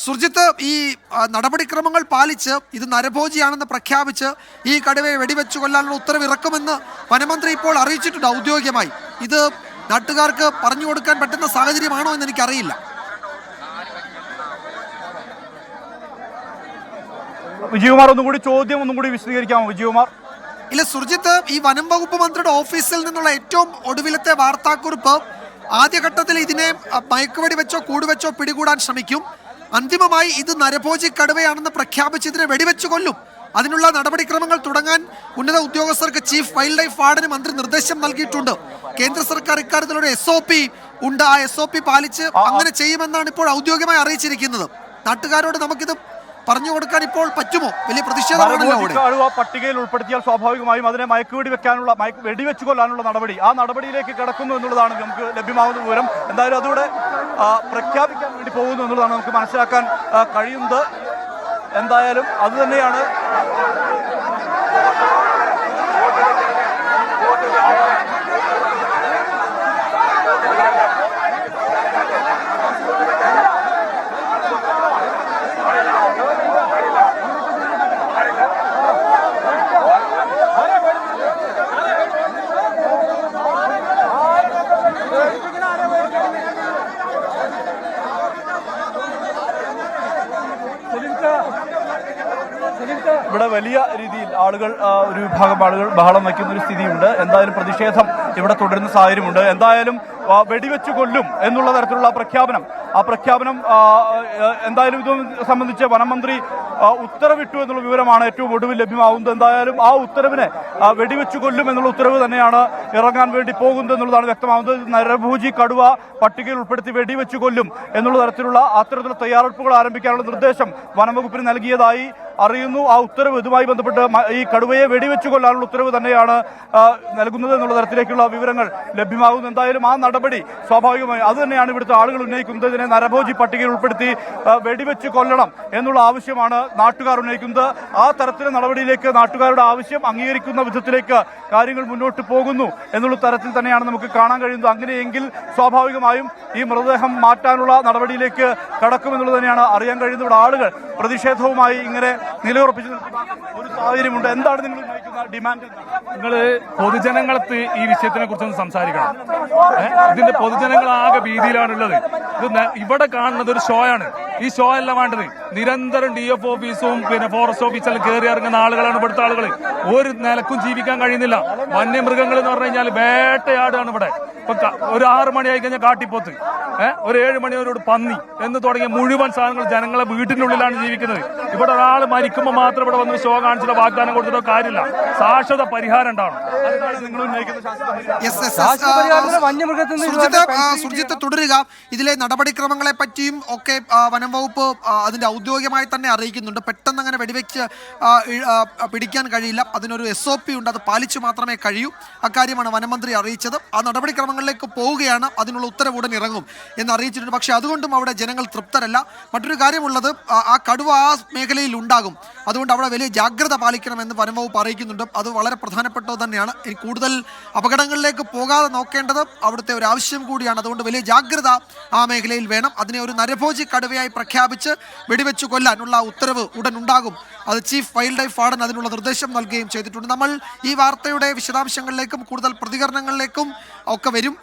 സുർജിത്ത്, ഈ നടപടിക്രമങ്ങൾ പാലിച്ച് ഇത് നരഭോജിയാണെന്ന് പ്രഖ്യാപിച്ച് ഈ കടുവയെ വെടിവെച്ചു കൊല്ലാനുള്ള ഉത്തരവ് ഇറക്കുമെന്ന് വനമന്ത്രി ഇപ്പോൾ അറിയിച്ചിട്ടുണ്ട് ഔദ്യോഗികമായി. ഇത് നാട്ടുകാർക്ക് പറഞ്ഞു കൊടുക്കാൻ പറ്റുന്ന സാഹചര്യമാണോ എന്ന് എനിക്കറിയില്ല. വിജയകുമാർ ചോദ്യം ഒന്നും കൂടി വിശദീകരിക്കാമോ വിജയകുമാർ? ഇല്ല സുർജിത്ത്, ഈ വനം വകുപ്പ് മന്ത്രിയുടെ ഓഫീസിൽ നിന്നുള്ള ഏറ്റവും ഒടുവിലത്തെ വാർത്താക്കുറിപ്പ് ആദ്യഘട്ടത്തിൽ ഇതിനെ മയക്കുവെടി വെച്ചോ കൂടുവെച്ചോ പിടികൂടാൻ ശ്രമിക്കും. അന്തിമമായി ഇത് നരഭോജി കടുവയാണെന്ന് പ്രഖ്യാപിച്ച് ഇതിനെ വെടിവെച്ചു കൊല്ലും. അതിനുള്ള നടപടിക്രമങ്ങൾ തുടങ്ങാൻ ഉന്നത ഉദ്യോഗസ്ഥർക്ക് ചീഫ് വൈൽഡ് ലൈഫ് വാർഡന് മന്ത്രി നിർദ്ദേശം നൽകിയിട്ടുണ്ട്. കേന്ദ്ര സർക്കാർ ഇക്കാര്യത്തിലൊരു SOP ഉണ്ട്. ആ SOP പാലിച്ച് അങ്ങനെ ചെയ്യുമെന്നാണ് ഇപ്പോൾ ഔദ്യോഗികമായി അറിയിച്ചിരിക്കുന്നത്. നാട്ടുകാരോട് നമുക്കിത് പറഞ്ഞു കൊടുക്കാൻ ഇപ്പോൾ പറ്റുമോ? വലിയ പ്രതിഷേധമാണല്ലോ. പട്ടികയിൽ ഉൾപ്പെടുത്തിയാൽ സ്വാഭാവികമായും അതിനെ വെടിവെച്ചു കൊല്ലാനുള്ള നടപടി ആ നടപടിയിലേക്ക് കിടക്കുന്നു എന്നുള്ളതാണ് നമുക്ക് ലഭ്യമാകുന്ന വിവരം. എന്തായാലും അതുകൂടെ പ്രഖ്യാപിക്കാൻ വേണ്ടി പോകുന്നു എന്നുള്ളതാണ് നമുക്ക് മനസ്സിലാക്കാൻ കഴിയുന്നത്. എന്തായാലും അതുതന്നെയാണ് ഇവിടെ വലിയ രീതിയിൽ ഒരു വിഭാഗം ആളുകൾ ബഹളം വയ്ക്കുന്ന ഒരു സ്ഥിതിയുണ്ട്. എന്തായാലും പ്രതിഷേധം ഇവിടെ തുടരുന്ന സാഹചര്യമുണ്ട്. എന്തായാലും വെടിവെച്ചു കൊല്ലും എന്നുള്ള തരത്തിലുള്ള ആ പ്രഖ്യാപനം എന്തായാലും ഇത് സംബന്ധിച്ച് വനമന്ത്രി ഉത്തരവിട്ടു എന്നുള്ള വിവരമാണ് ഏറ്റവും ഒടുവിൽ ലഭ്യമാകുന്നത്. എന്തായാലും ആ ഉത്തരവിനെ വെടിവെച്ചു കൊല്ലും എന്നുള്ള ഉത്തരവ് തന്നെയാണ് ഇറങ്ങാൻ വേണ്ടി പോകുന്നത് എന്നുള്ളതാണ് വ്യക്തമാകുന്നത്. നരഭോജി കടുവ പട്ടികയിൽ ഉൾപ്പെടുത്തി വെടിവെച്ചു കൊല്ലും എന്നുള്ള അത്തരത്തിലുള്ള തയ്യാറെടുപ്പുകൾ ആരംഭിക്കാനുള്ള നിർദ്ദേശം വനംവകുപ്പിന് നൽകിയതായി അറിയുന്നു. ആ ഉത്തരവ് ഇതുമായി ബന്ധപ്പെട്ട് ഈ കടുവയെ വെടിവെച്ചു കൊല്ലാനുള്ള ഉത്തരവ് തന്നെയാണ് നൽകുന്നത് എന്നുള്ള തരത്തിലേക്കുള്ള വിവരങ്ങൾ ലഭ്യമാകുന്നു. എന്തായാലും ആ നടപടി സ്വാഭാവികമായി അത് തന്നെയാണ് ഇവിടുത്തെ ആളുകൾ ഉന്നയിക്കുന്നത്. ഇതിനെ നരഭോജി പട്ടികയിൽ ഉൾപ്പെടുത്തി വെടിവെച്ച് കൊല്ലണം എന്നുള്ള ആവശ്യമാണ് നാട്ടുകാർ ഉന്നയിക്കുന്നത്. ആ തരത്തിലെ നടപടിയിലേക്ക് നാട്ടുകാരുടെ ആവശ്യം അംഗീകരിക്കുന്ന വിധത്തിലേക്ക് കാര്യങ്ങൾ മുന്നോട്ട് പോകുന്നു എന്നുള്ള തരത്തിൽ തന്നെയാണ് നമുക്ക് കാണാൻ കഴിയുന്നത്. അങ്ങനെയെങ്കിൽ സ്വാഭാവികമായും ഈ മൃതദേഹം മാറ്റാനുള്ള നടപടിയിലേക്ക് കടക്കുമെന്നുള്ളത് തന്നെയാണ് അറിയാൻ കഴിയുന്നത്. ഇവിടെ ആളുകൾ പ്രതിഷേധവുമായി ഇങ്ങനെ നിലയുറപ്പിച്ചു നിൽക്കുന്ന ഒരു സാഹചര്യമുണ്ട്. എന്താണ് നിങ്ങൾ ഉന്നയിക്കുന്ന ഡിമാൻഡ്? നിങ്ങൾ പൊതുജനങ്ങൾക്ക് ഈ വിഷയത്തിനെ കുറിച്ചൊന്ന് സംസാരിക്കണം. ഇതിന്റെ പൊതുജനങ്ങളാകെ ഭീതിയിലാണുള്ളത്. ഇത് ഇവിടെ കാണുന്നത് ഒരു ഷോ ആണ്. ഈ ഷോ അല്ല വേണ്ടത്. നിരന്തരം DF ഓഫീസും ഫോറസ്റ്റ് ഓഫീസിലും കയറി ഇറങ്ങുന്ന ആളുകളാണ് ഇവിടുത്തെ ആളുകൾ. ഒരു നിലക്കും ജീവിക്കാൻ കഴിയുന്നില്ല. വന്യമൃഗങ്ങൾ എന്ന് പറഞ്ഞു കഴിഞ്ഞാൽ വേട്ടയാടാണ് ഇവിടെ. ഇപ്പൊ ഒരു 6 മണിയായി കഴിഞ്ഞാൽ കാട്ടിപ്പോത്ത്, ഒരു 7 മണിയോട് പന്നി എന്ന് തുടങ്ങിയ മുഴുവൻ സാധനങ്ങൾ ജനങ്ങളെ വീട്ടിനുള്ളിലാണ് ജീവിക്കുന്നത്. ഇവിടെ ഒരാൾ മരിക്കുമ്പോൾ മാത്രം ഇവിടെ വന്ന് ഷോ കാണിച്ചിട്ടോ വാഗ്ദാനം കൊടുത്തിട്ടോ കാര്യമില്ല. ശാശ്വത പരിഹാരം ഉണ്ടാവണം. നിങ്ങൾ സുർജിത്ത് തുടരുക. ഇതിലെ നടപടിക്രമങ്ങളെ പറ്റിയും ഒക്കെ വനം വകുപ്പ് അതിന്റെ ഔദ്യോഗികമായി തന്നെ അറിയിക്കുന്നുണ്ട്. പെട്ടെന്ന് അങ്ങനെ വെടിവെച്ച് പിടിക്കാൻ കഴിയില്ല. അതിനൊരു SOP ഉണ്ട്. അത് പാലിച്ചു മാത്രമേ കഴിയൂ. അക്കാര്യമാണ് വനമന്ത്രി അറിയിച്ചത്. ആ നടപടിക്രമങ്ങളിലേക്ക് പോവുകയാണ്. അതിനുള്ള ഉത്തരവ് ഉടൻ ഇറങ്ങും എന്ന് അറിയിച്ചിട്ടുണ്ട്. പക്ഷേ അതുകൊണ്ടും അവിടെ ജനങ്ങൾ തൃപ്തരല്ല. മറ്റൊരു കാര്യമുള്ളത്, ആ കടുവ ആ മേഖലയിൽ ഉണ്ടാകും. അതുകൊണ്ട് അവിടെ വലിയ ജാഗ്രത പാലിക്കണമെന്ന് വനം വകുപ്പ് അറിയിക്കുന്നുണ്ട്. അത് വളരെ പ്രധാനപ്പെട്ടത് തന്നെയാണ്. ഇനി കൂടുതൽ അപകടങ്ങളിലേക്ക് പോകാതെ നോക്കേണ്ടത് അവിടുത്തെ ഒരു ആവശ്യം കൂടിയാണ്. അതുകൊണ്ട് വലിയ ജാഗ്രത ആ മേഖലയിൽ വേണം. അതിനെ ഒരു നരഭോജി കടുവയായി പ്രഖ്യാപിച്ച് വെടിവെച്ചു കൊല്ലാനുള്ള ഉത്തരവ് ഉടൻ ഉണ്ടാകും. അത് ചീഫ് വൈൽഡ് ലൈഫ് വാർഡൻ അതിനുള്ള നിർദ്ദേശം നൽകുകയും ചെയ്തിട്ടുണ്ട്. നമ്മൾ ഈ വാർത്തയുടെ വിശദാംശങ്ങളിലേക്കും കൂടുതൽ പ്രതികരണങ്ങളിലേക്കും ഒക്കെ വരും.